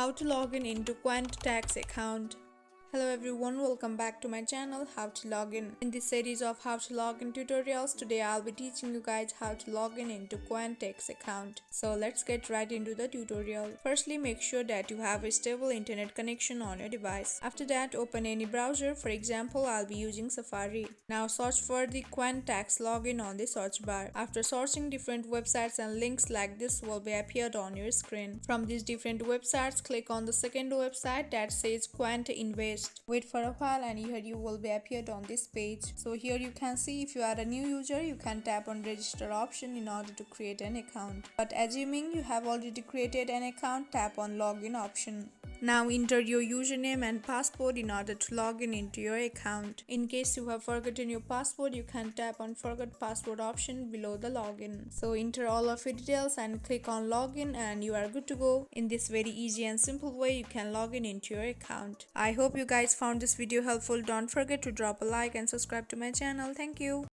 How to log in into Quant tax account. Hello everyone, welcome back to my channel How to Log In. In this series of how to log in tutorials, today I'll be teaching you guys how to log in into Quant tax account. So let's get right into the tutorial. Firstly, make sure that you have a stable internet connection on your device. After that, open any browser. For example, I'll be using Safari. Now search for the Quant tax login on the search bar. After searching, different websites and links like this will be appeared on your screen. From these different websites, click on the second website that says Quant Invest. Wait for a while and here you will be appeared on this page. So here you can see if you are a new user, you can tap on register option in order to create an account. But assuming you have already created an account, tap on login option. Now enter your username and password in order to log in into your account. In case you have forgotten your password, you can tap on forgot password option below the login. So enter all of your details and click on login and you are good to go. In this very easy and simple way, you can log in into your account. I hope you guys found this video helpful. Don't forget to drop a like and subscribe to my channel. Thank you.